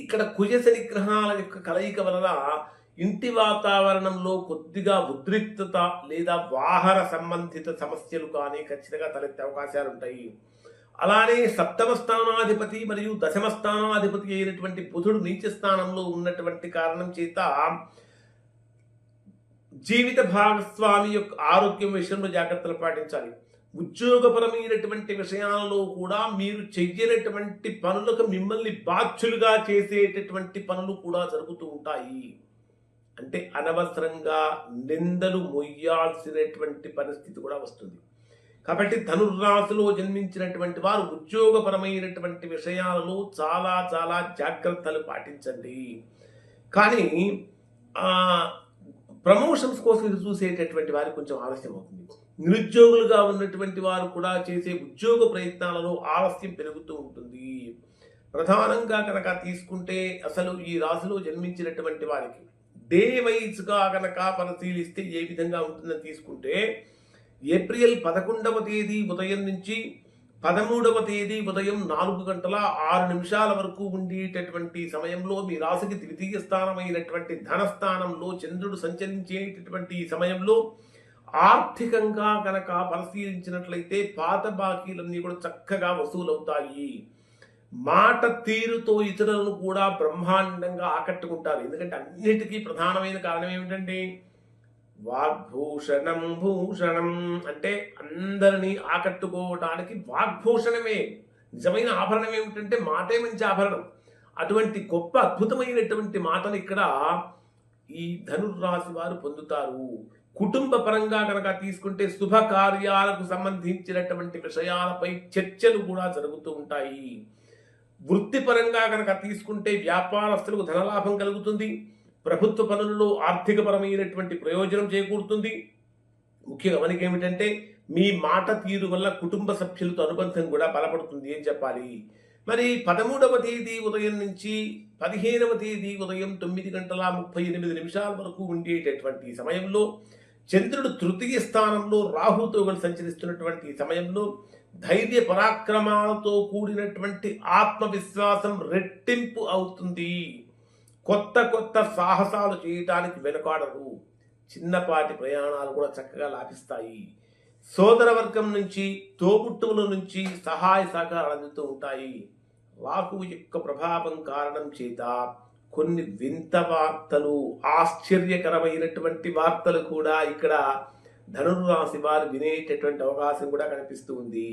ఇక్కడ కుజశని గ్రహాల యొక్క కలయిక వలన ఇంటి వాతావరణంలో కొద్దిగా ఉద్రిక్తత లేదా వాహన సంబంధిత సమస్యలు కానీ ఖచ్చితంగా తలెత్తే అవకాశాలు ఉంటాయి. అలానే సప్తమ స్థానాధిపతి మరియు దశమ స్థానాధిపతి అయినటువంటి బుధుడు నీచ స్థానంలో ఉన్నటువంటి కారణం చేత జీవిత భాగస్వామి యొక్క ఆరోగ్యం విషయంలో జాగ్రత్తలు పాటించాలి. ఉద్యోగపరమైనటువంటి విషయాలలో కూడా మీరు చెయ్యనటువంటి పనులకు మిమ్మల్ని బాధ్యులుగా చేసేటటువంటి పనులు కూడా జరుగుతూ ఉంటాయి. అంటే అనవసరంగా నిందలు మొయ్యాల్సినటువంటి పరిస్థితి కూడా వస్తుంది. కాబట్టి ధనుర్రాశిలో జన్మించినటువంటి వారు ఉద్యోగపరమైనటువంటి విషయాలలో చాలా చాలా జాగ్రత్తలు పాటించండి. కానీ ప్రమోషన్స్ కోసం ఇది చూసేటటువంటి వారికి కొంచెం ఆలస్యం అవుతుంది. నిరుద్యోగులుగా ఉన్నటువంటి వారు కూడా చేసే ఉద్యోగ ప్రయత్నాలలో ఆలస్యం పెరుగుతూ ఉంటుంది. ప్రధానంగా కనుక తీసుకుంటే అసలు ఈ రాశిలో జన్మించినటువంటి వారికి డే వైజ్గా కనుక పరిశీలిస్తే ఏ విధంగా ఉంటుందని తీసుకుంటే ఏప్రిల్ 11వ తేదీ ఉదయం నుంచి 13వ తేదీ ఉదయం 4:06 వరకు ఉండేటటువంటి సమయంలో మీ రాశికి ద్వితీయ స్థానమైనటువంటి ధనస్థానంలో చంద్రుడు సంచరించేటటువంటి సమయంలో ఆర్థికంగా కనుక పరిశీలించినట్లయితే పాత బాకీలన్నీ కూడా చక్కగా వసూలవుతాయి. మాట తీరుతో ఇతరులను కూడా బ్రహ్మాండంగా ఆకట్టుకుంటారు. ఎందుకంటే అన్నిటికీ ప్రధానమైన కారణం ఏమిటంటే వాగ్భూషణం భూషణం, అంటే అందరినీ ఆకట్టుకోవటానికి వాగ్భూషణమే నిజమైన ఆభరణం. ఏమిటంటే మాటే మంచి ఆభరణం. అటువంటి గొప్ప అద్భుతమైనటువంటి మాటలు ఇక్కడ ఈ ధనుర్రాశి వారు పొందుతారు. కుటుంబ పరంగా కనుక తీసుకుంటే శుభకార్యాలకు సంబంధించినటువంటి విషయాలపై చర్చలు కూడా జరుగుతూ ఉంటాయి. వృత్తిపరంగా కనుక తీసుకుంటే వ్యాపారస్తులకు ధనలాభం కలుగుతుంది. ప్రభుత్వ పనులలో ఆర్థికపరమైనటువంటి ప్రయోజనం చేకూరుతుంది. ముఖ్యంగా మనకి ఏమిటంటే మీ మాట తీరు వల్ల కుటుంబ సభ్యులతో అనుబంధం కూడా బలపడుతుంది అని చెప్పాలి. మరి 13వ తేదీ ఉదయం నుంచి 15వ తేదీ ఉదయం 9:38 వరకు ఉండేటటువంటి సమయంలో చంద్రుడు తృతీయ స్థానంలో రాహుతో కలిసి సంచరిస్తున్నటువంటి సమయంలో ధైర్య పరాక్రమాలతో కూడినటువంటి ఆత్మవిశ్వాసం రెట్టింపు అవుతుంది. కొత్త కొత్త సాహసాలు చేయటానికి వెనుకాడరు. చిన్నపాటి ప్రయాణాలు కూడా చక్కగా లాభిస్తాయి. సోదర వర్గం నుంచి తోబుట్టువుల నుంచి సహాయ సహకారాలు అందుతూ ఉంటాయి. రాహువు యొక్క ప్రభావం కారణం చేత కొన్ని వింత వార్తలు, ఆశ్చర్యకరమైనటువంటి వార్తలు కూడా ఇక్కడ ధనుర్రాశి వారు వినేటటువంటి అవకాశం కూడా కనిపిస్తూ ఉంది.